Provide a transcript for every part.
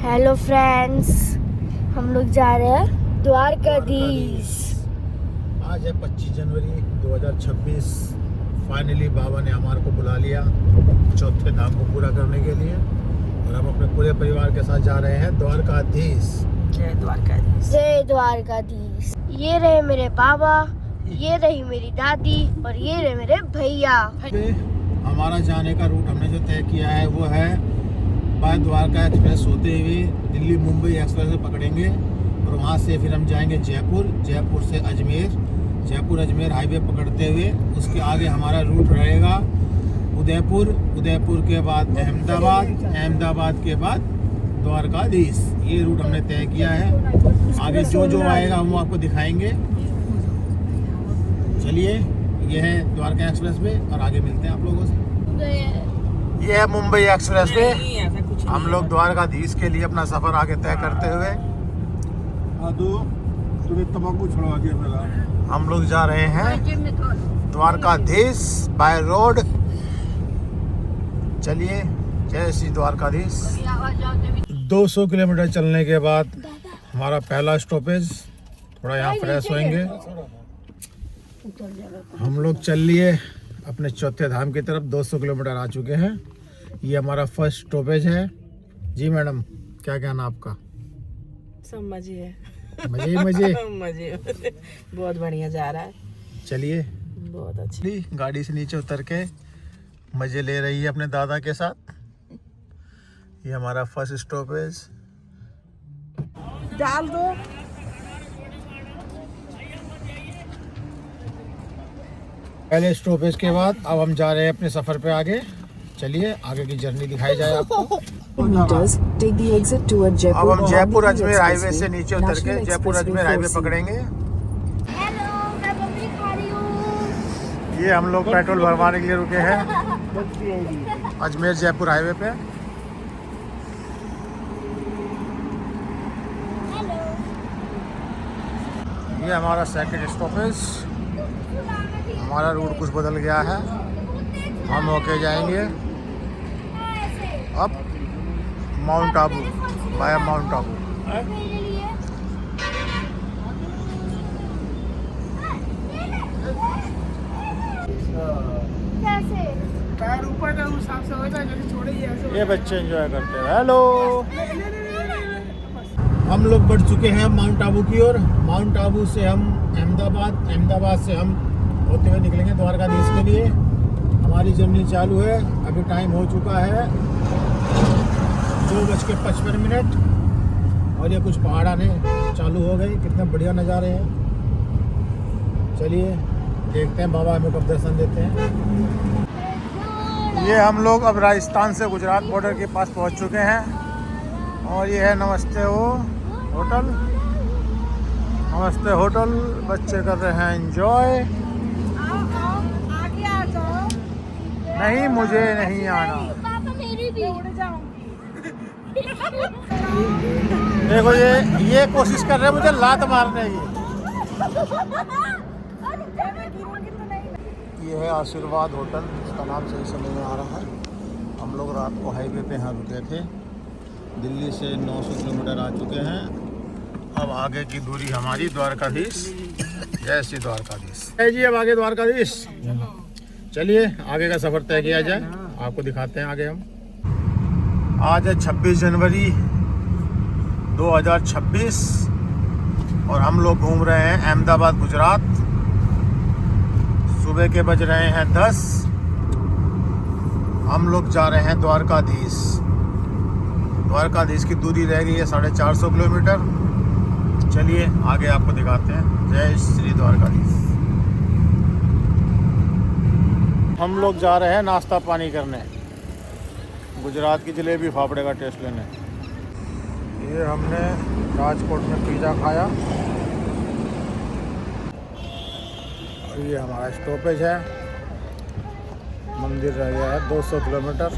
Hello friends, हम लोग जा रहे हैं द्वारकाधीश। आज है 25 जनवरी 2026। फाइनली बाबा ने हमारे को बुला लिया चौथे धाम को पूरा करने के लिए, और हम अपने पूरे परिवार के साथ जा रहे हैं द्वारकाधीश। जय द्वारकाधीश। जय द्वारकाधीश। ये रहे मेरे बाबा, ये रही मेरी दादी और ये रहे मेरे भैया। हमारा जाने का रूट हमने जो तय किया है वो है बाय द्वारका एक्सप्रेस होते हुए दिल्ली मुंबई एक्सप्रेस पकड़ेंगे, और वहाँ से फिर हम जाएंगे जयपुर, जयपुर से अजमेर, जयपुर अजमेर हाईवे पकड़ते हुए उसके आगे हमारा रूट रहेगा उदयपुर, उदयपुर के बाद अहमदाबाद, अहमदाबाद के बाद द्वारकाधीश। ये रूट हमने तय किया है। आगे जो जो आएगा हम आपको दिखाएंगे। चलिए, ये है द्वारका एक्सप्रेस वे और आगे मिलते हैं आप लोगों से। ये है मुंबई एक्सप्रेस वे। हम लोग द्वारकाधीश के लिए अपना सफर आगे तय करते हुए हम लोग जा रहे हैं द्वारकाधीश बाय रोड। चलिए, जय श्री द्वारकाधीश। 200 किलोमीटर चलने के बाद हमारा पहला स्टॉपेज, थोड़ा यहाँ फ्रेश होएंगे। हम लोग चल लिए अपने चौथे धाम की तरफ। 200 किलोमीटर आ चुके हैं। ये हमारा फर्स्ट स्टॉपेज है। जी मैडम, क्या कहना आपका? सब मजे है। मजे ही मजे। मजे बहुत बढ़िया जा रहा है। चलिए, बहुत अच्छी। गाड़ी से नीचे उतर के मजे ले रही है अपने दादा के साथ। ये हमारा फर्स्ट स्टॉपेज। डाल दो। पहले स्टॉपेज के बाद अब हम जा रहे हैं अपने सफर पे आगे। चलिए, आगे की जर्नी दिखाई जाए आपको। अब हम जयपुर अजमेर हाईवे से नीचे उतर के जयपुर अजमेर हाईवे पकड़ेंगे। हेलो, मैं बबली खा रही हूँ। ये हम लोग पेट्रोल भरवाने के लिए रुके हैं अजमेर जयपुर हाईवे पे। ये हमारा सेकंड स्टॉपेज। हमारा रूट कुछ बदल गया है। हम होके जाएंगे अब mount Abu, via mount Abu. Tyre ऊपर का उस हिसाब से होता है, जैसे छोड़े ही ऐसे। ये बच्चे एंजॉय करते हैं। हेलो, हम लोग बढ़ चुके हैं माउंट आबू की ओर। माउंट आबू से हम अहमदाबाद, अहमदाबाद से हम होते हुए निकलेंगे द्वारकाधीश के लिए। हमारी जर्नी चालू है। अभी टाइम हो चुका है 2:55, और ये कुछ पहाड़ आने चालू हो गए। कितने बढ़िया नज़ारे हैं। चलिए, देखते हैं बाबा हमें कब दर्शन देते हैं। ये हम लोग अब राजस्थान से गुजरात बॉर्डर के पास पहुंच चुके हैं, और ये है नमस्ते होटल। नमस्ते होटल। बच्चे कर रहे हैं एंजॉय। नहीं, मुझे नहीं आना। पापा मेरी भी उड़ देखो, ये कोशिश कर रहे हैं मुझे लात मारने की। ये है आशीर्वाद होटल, इसका नाम सही समझ में आ रहा है। हम लोग रात को हाईवे पे यहाँ रुके थे। दिल्ली से 900 किलोमीटर आ चुके हैं। अब आगे की दूरी हमारी द्वारकाधीश। जय श्री द्वारकाधीश। जी, अब आगे द्वारकाधीश। चलिए, आगे का सफ़र तय किया जाए। आपको दिखाते हैं आगे हम। आज है 26 जनवरी 2026 और हम लोग घूम रहे हैं अहमदाबाद, गुजरात। सुबह के बज रहे हैं 10। हम लोग जा रहे हैं द्वारकाधीश। द्वारकाधीश की दूरी रह गई है 450 किलोमीटर। चलिए, आगे आपको दिखाते हैं। जय श्री द्वारकाधीश। हम लोग जा रहे हैं नाश्ता पानी करने, गुजरात की जलेबी फाफड़े का टेस्ट लेने। ये हमने राजकोट में पिज़्ज़ा खाया, और ये हमारा स्टॉपेज है। मंदिर रह गया है 200 किलोमीटर।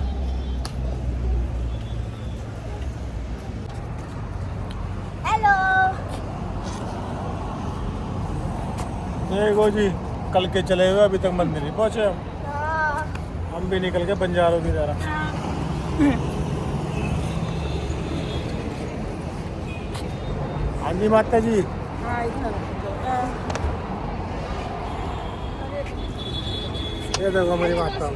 हेलो। देखो जी, कल के चले हुए अभी तक मंदिर नहीं पहुँचे हम भी निकल के बंजारों की तरह। हाँ जी माता जी। हाँ इधर ये देखो मेरी माता।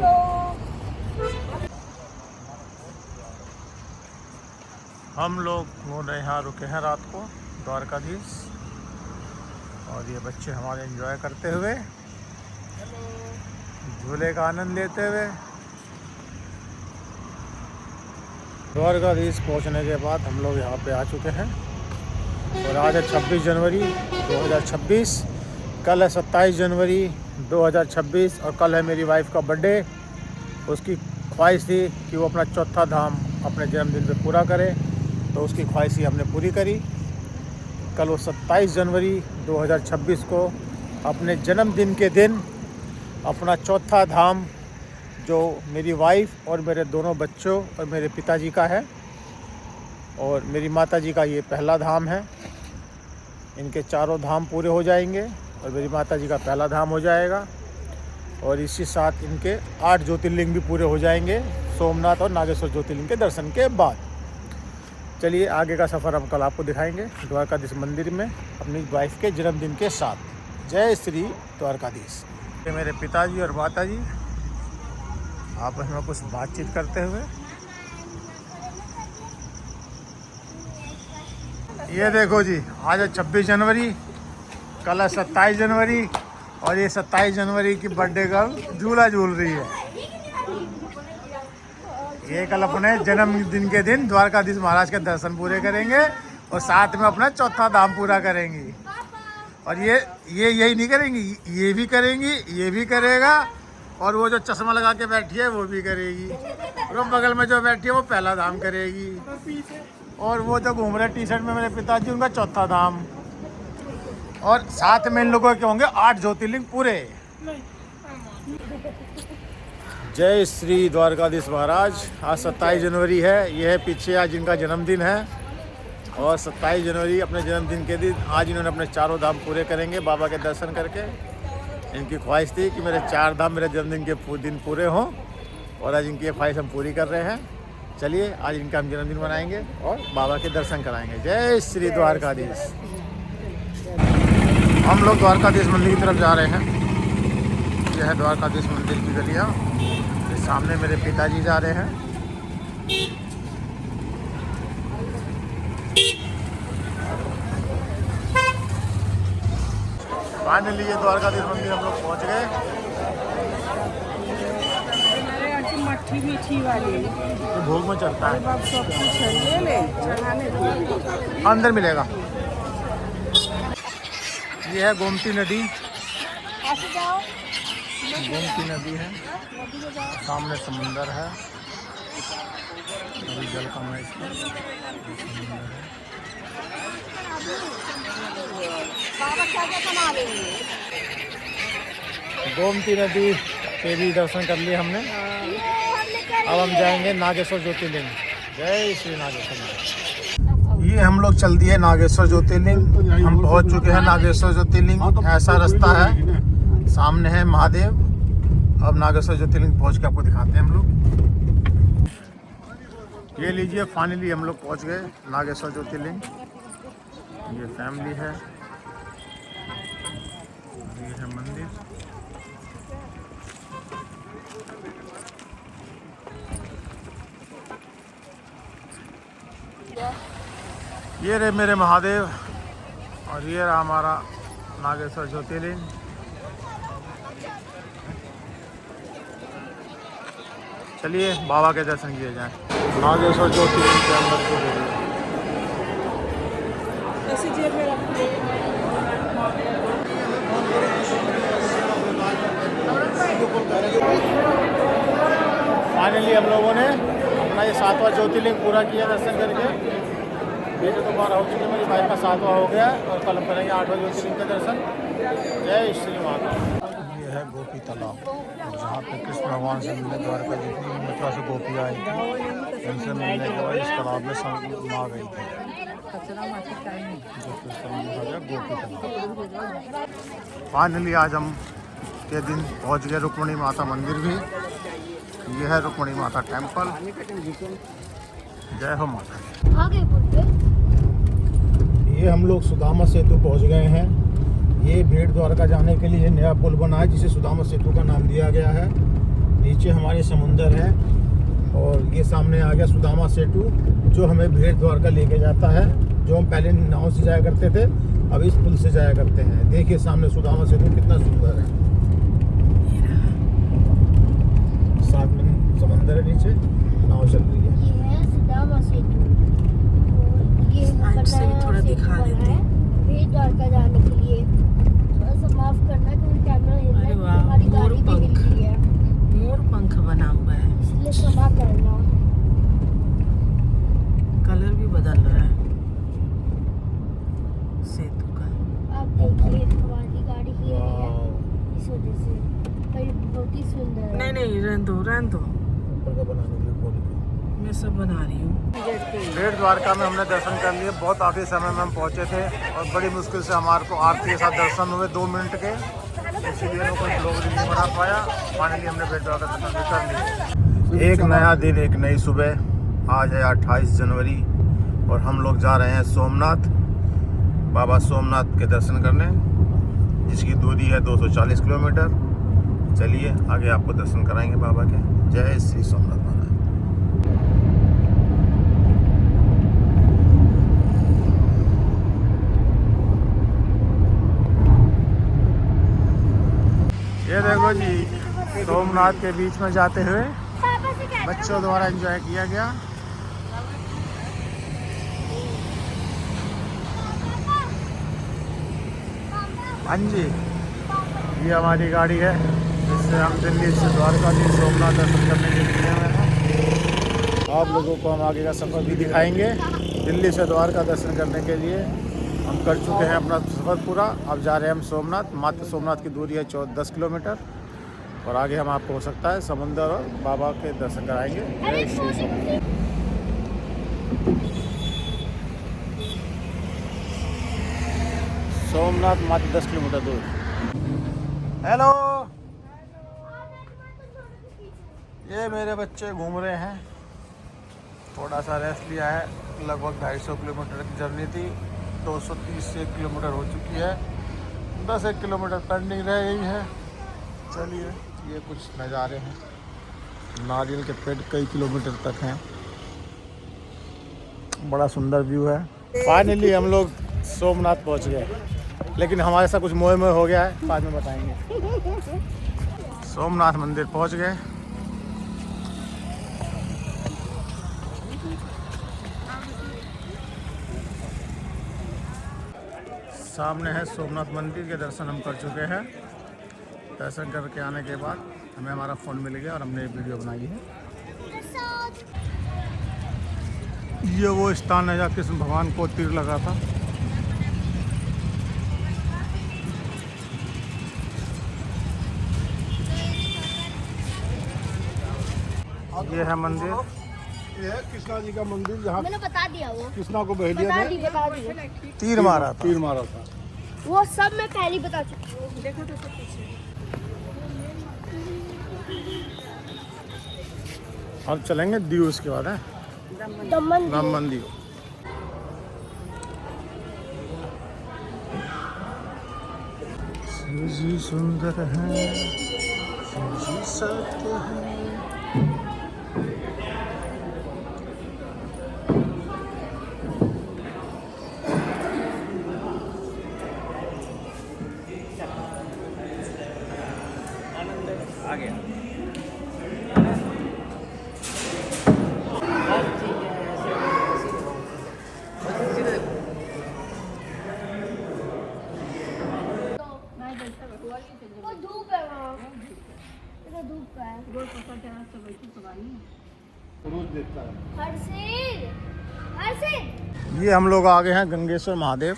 हम लोग यहाँ रुके हैं रात को द्वारकाधीश, और ये बच्चे हमारे एंजॉय करते हुए, झूले का आनंद लेते हुए। द्वारकाधीश पहुंचने के बाद हम लोग यहाँ पे आ चुके हैं, और आज है 26 जनवरी 2026, कल है 27 जनवरी 2026, और कल है मेरी वाइफ का बर्थडे। उसकी ख्वाहिश थी कि वो अपना चौथा धाम अपने जन्मदिन पे पूरा करे, तो उसकी ख्वाहिश ही हमने पूरी करी। कल वो 27 जनवरी 2026 को अपने जन्मदिन के दिन अपना चौथा धाम, जो मेरी वाइफ और मेरे दोनों बच्चों और मेरे पिताजी का है, और मेरी माताजी का ये पहला धाम है। इनके चारों धाम पूरे हो जाएंगे, और मेरी माताजी का पहला धाम हो जाएगा, और इसी साथ इनके 8 ज्योतिर्लिंग भी पूरे हो जाएंगे, सोमनाथ और नागेश्वर ज्योतिर्लिंग के दर्शन के बाद। चलिए आगे का सफ़र हम कल आपको दिखाएंगे द्वारकाधीश मंदिर में अपनी वाइफ के जन्मदिन के साथ। जय श्री द्वारकाधीश। ये मेरे पिताजी और माताजी आपस में कुछ बातचीत करते हुए। ये देखो जी, आज है 26 जनवरी, कल है 27 जनवरी, और ये 27 जनवरी की बर्थडे गर्ल झूला झूल रही है। ये कल अपने जन्मदिन के दिन द्वारकाधीश महाराज के दर्शन पूरे करेंगे, और साथ में अपना चौथा धाम पूरा करेंगी। और ये यही नहीं करेंगी, ये भी करेंगी, ये भी करेगा, और वो जो चश्मा लगा के बैठी है वो भी करेगी, और वो बगल में जो बैठी है वो पहला धाम करेगी, और वो जो घूम रहे टी शर्ट में मेरे पिताजी, उनका चौथा धाम, और साथ में इन लोगों के होंगे 8 ज्योतिर्लिंग पूरे। जय श्री द्वारकाधीश महाराज। आज 27 जनवरी है, यह है पीछे आज इनका जन्मदिन है, और 27 जनवरी अपने जन्मदिन के दिन आज इन्होंने अपने चारों धाम पूरे करेंगे बाबा के दर्शन करके। इनकी ख्वाहिश थी कि मेरे 4 धाम मेरे जन्मदिन के दिन पूरे हों, और आज इनकी ये ख्वाहिश हम पूरी कर रहे हैं। चलिए आज इनका हम जन्मदिन मनाएंगे और बाबा के दर्शन कराएंगे। जय श्री द्वारकाधीश। हम लोग द्वारकाधीश मंदिर की तरफ जा रहे हैं। यह है द्वारकाधीश मंदिर की गलियाँ। सामने मेरे पिताजी जा रहे हैं। फाइनली ये द्वारकाधीश मंदिर हम लोग पहुंच गए। मट्ठी मीठी वाली तो भोग में चढ़ता है, सब कुछ है, ये ले चढ़ाने अंदर मिलेगा। ये है गोमती नदी, गोमती नदी है, सामने समुंदर है, अभी जल कम है इसमें, समुंदर है। गोमती नदी के भी दर्शन कर लिए हमने। अब हम जाएंगे नागेश्वर ज्योतिर्लिंग। जय श्री नागेश्वर। ये हम लोग चल दिए नागेश्वर ज्योतिर्लिंग। हम पहुंच चुके हैं नागेश्वर ज्योतिर्लिंग। ऐसा रास्ता है, सामने है महादेव। अब नागेश्वर ज्योतिर्लिंग पहुंच के आपको दिखाते हैं हम लोग। ये लीजिए, फाइनली हम लोग पहुंच गए नागेश्वर ज्योतिर्लिंग। ये फैमिली है, ये है मंदिर। ये रहे मेरे महादेव, और ये रहा हमारा नागेश्वर ज्योतिर्लिंग। चलिए बाबा के दर्शन किए जाएं। नागेश्वर ज्योतिर्लिंग के अंदर को ऐसी जेब में रखो। फाइनली हम लोगों ने अपना ये 7वां ज्योतिर्लिंग पूरा किया दर्शन करके। मेरे तो बार हो चुके, मेरी वाइफ का 7वां हो गया, और कल हम करेंगे 8वां ज्योतिर्लिंग का दर्शन। जय श्री माता। ये है गोपी तालाब, जहाँ पे कृष्ण भगवान से मिलने द्वारका जितनी भी मथुरा से गोपी आई थी, उनसे मिलने के बाद इस तालाब में समा गई थी, जो गोपी तालाब। फाइनली आज हम के दिन पहुँच गए रुक्मणी माता मंदिर भी। यह है रुक्मणी माता टेम्पल। जय हो माता। आगे बोलते। ये हम लोग सुदामा सेतु पहुंच गए हैं। ये भेड़ द्वारका जाने के लिए नया पुल बना है जिसे सुदामा सेतु का नाम दिया गया है। नीचे हमारे समुंदर है और ये सामने आ गया सुदामा सेतु जो हमें भेड़ द्वारका लेके जाता है। जो हम पहले नाव से जाया करते थे अब इस पुल से जाया करते हैं। देखिए सामने सुदामा सेतु कितना सुंदर है। साथ में समंदर है, नीचे नाव चल रही है। ये है सुदामा सेतु। ये साइड से भी थोड़ा दिखा देते हैं। भेड़ द्वारका जाने के लिए थोड़ा सा माफ करना क्योंकि कैमरा हिल रहा है, अरे वाह, हमारी मोर गाड़ी भी हिल पंख। रही है, मोर पंख बना हुआ है, इसलिए क्षमा करना। कलर भी बदल रहा है सेतु का। आप देखिए हमारी गाड़ी हिल रही है इस वजह से, पर बहुत ही सुंदर है। नहीं नहीं, रहने दो, ऊपर का बनाने के लिए पुल को। मैं सब बना रही हूँ। भेड़ द्वारका में हमने दर्शन कर लिए। बहुत आखिरी समय में हम पहुंचे थे और बड़ी मुश्किल से हमारे को आरती के साथ दर्शन हुए 2 मिनट के, इसीलिए मैं कोई ब्लॉग नहीं बना पाया। फाइनली हमने भेड़ द्वारका दर्शन भी कर लिए। एक नया दिन, एक नई सुबह। आज है 28 जनवरी और हम लोग जा रहे हैं सोमनाथ, बाबा सोमनाथ के दर्शन करने, जिसकी दूरी है 240 किलोमीटर। चलिए आगे आपको दर्शन कराएंगे बाबा के। जय श्री सोमनाथ महाराज। ये देखो जी सोमनाथ के बीच में जाते हुए बच्चों द्वारा एंजॉय किया गया। हाँ जी, ये हमारी गाड़ी है जिससे हम दिल्ली से द्वारकाधीश सोमनाथ दर्शन करने के लिए हैं। आप लोगों को हम आगे का सफ़र भी दिखाएंगे। दिल्ली से द्वारका दर्शन करने के लिए हम कर चुके हैं अपना सफ़र पूरा। अब जा रहे हैं हम सोमनाथ। मात्र सोमनाथ की दूरी है 10 किलोमीटर और आगे हम आपको हो सकता है समुंदर और बाबा के दर्शन कराएंगे। जय श्री सोमनाथ। सोमनाथ मात्र 10 किलोमीटर दूर। हेलो, ये मेरे बच्चे घूम रहे हैं। थोड़ा सा रेस्ट लिया है। लगभग 250 किलोमीटर की जर्नी थी। 230 किलोमीटर हो चुकी है। 10 किलोमीटर पेंडिंग रह गई है। चलिए, ये कुछ नज़ारे हैं। नारियल के पेड़ कई किलोमीटर तक हैं। बड़ा सुंदर व्यू है। फाइनली हम लोग सोमनाथ पहुंच गए, लेकिन हमारे साथ कुछ मोह हो गया है, बाद में बताएंगे। सोमनाथ मंदिर पहुंच गए। सामने है सोमनाथ मंदिर के दर्शन हम कर चुके हैं। दर्शन करके आने के बाद हमें हमारा फ़ोन मिल गया और हमने एक वीडियो बनाई है। ये वो स्थान है जहाँ कृष्ण भगवान को तीर लगा था। ये है मंदिर। ये है कृष्णा जी का मंदिर जहाँ मैंने बता दिया वो, कृष्णा को बहेलिया ने बता दी तीर मारा था। वो सब मैं पहले ही बता चुकी हूँ। देखो पीछे। अब चलेंगे दीव, उसके बाद है दमन राम मंदिर। शिव जी सुंदर है, शिव जी सत्य है। आ गया। वो धूप है वहाँ, इधर धूप है। हर्षित ये हम लोग आ गए हैं गंगेश्वर महादेव,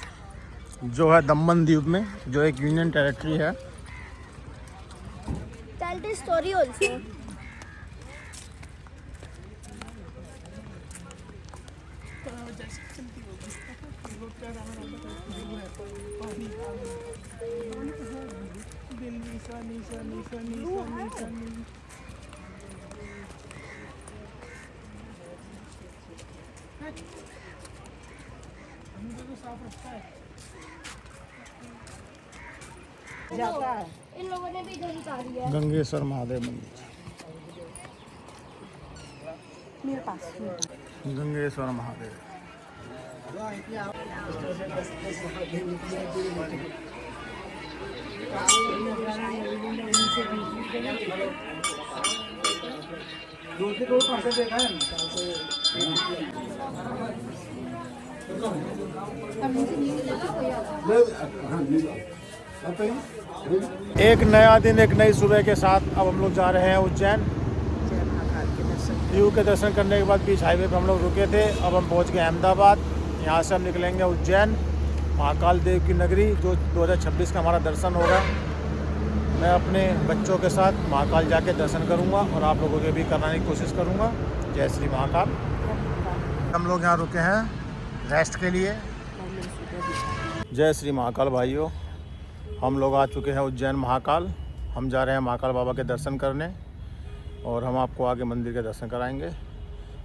जो है दमन द्वीप में, जो एक यूनियन टेरिटरी है। Tell the story also. साफ रखता है। इन लोगों ने भी इधर उतारी है। गंगेश्वर महादेव मंदिर, मेरे पास गंगेश्वर महादेव। एक नया दिन, एक नई सुबह के साथ अब हम लोग जा रहे हैं उज्जैन। व्यू के दर्शन करने के बाद बीच हाईवे पे हम लोग रुके थे। अब हम पहुंच गए अहमदाबाद। यहाँ से हम निकलेंगे उज्जैन, महाकाल देव की नगरी, जो 2026 का हमारा दर्शन होगा। मैं अपने बच्चों के साथ महाकाल जाके दर्शन करूँगा और आप लोगों के भी कराने की कोशिश करूँगा। जय श्री महाकाल। हम लोग यहाँ रुके हैं रेस्ट के लिए। जय श्री महाकाल भाइयों, हम लोग आ चुके हैं उज्जैन महाकाल। हम जा रहे हैं महाकाल बाबा के दर्शन करने और हम आपको आगे मंदिर के दर्शन कराएंगे।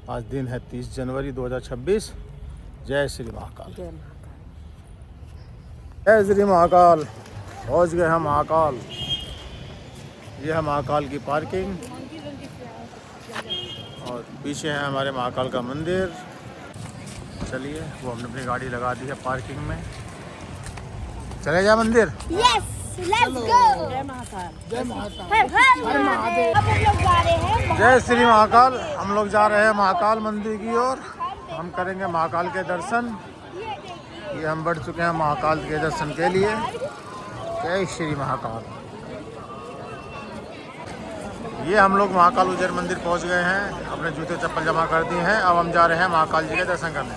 आज दिन है 30 जनवरी 2026। जय श्री महाकाल। जय श्री महाकाल। पहुँच गए हम महाकाल। यह है महाकाल की पार्किंग और पीछे है हमारे महाकाल का मंदिर। चलिए, वो हमने अपनी गाड़ी लगा दी है पार्किंग में। चले जा मंदिर। Yes, let's go. जय महाकाल। जय महाकाल। हर महादेव। अब हम लोग जा रहे हैं जय श्री महाकाल। हम लोग जा रहे हैं महाकाल मंदिर की ओर। हम करेंगे महाकाल के दर्शन। ये हम बढ़ चुके हैं महाकाल के दर्शन के लिए। जय श्री महाकाल। ये हम लोग महाकाल उज्जैन मंदिर पहुंच गए हैं। अपने जूते चप्पल जमा कर दिए हैं। अब हम जा रहे हैं महाकाल जी के दर्शन करने।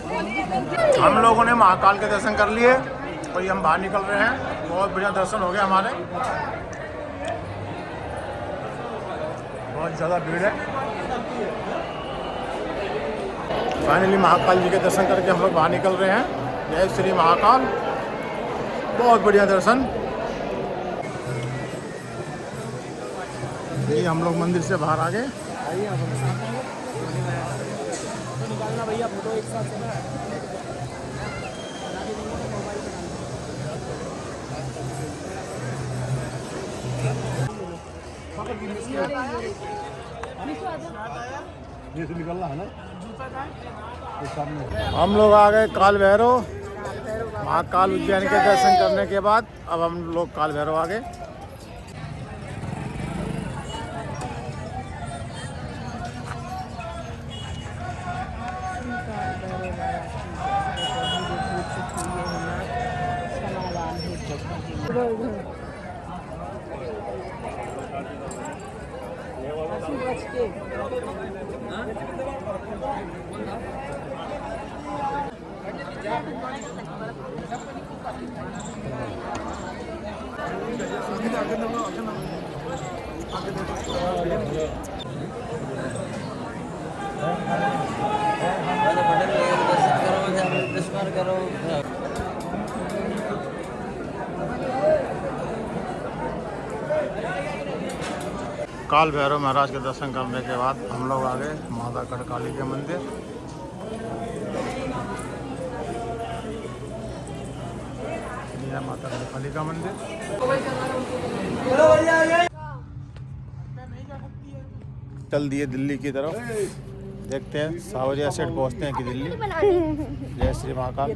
हम लोगों ने महाकाल के दर्शन कर लिए और ये हम बाहर निकल रहे हैं। बहुत बढ़िया दर्शन हो गया हमारे। बहुत ज़्यादा भीड़ है। फाइनली महाकाल जी के दर्शन करके हम लोग बाहर निकल रहे हैं। जय श्री महाकाल। बहुत बढ़िया दर्शन। ये हम लोग मंदिर से बाहर आ गए। निकालना भैया फोटो एक साथ से। ये से निकलना है ना। हम लोग आ गए काल भैरव। महाकाल उज्जैन के दर्शन करने के बाद अब हम लोग काल भैरव आ गए। काल भैरव महाराज के दर्शन करने के बाद हम लोग आ गए माता कड़काली के मंदिर। यह माता कड़काली का मंदिर। चल दिए दिल्ली की तरफ। देखते हैं सावरिया सेठ पहुंचते हैं कि दिल्ली। जय श्री महाकाल।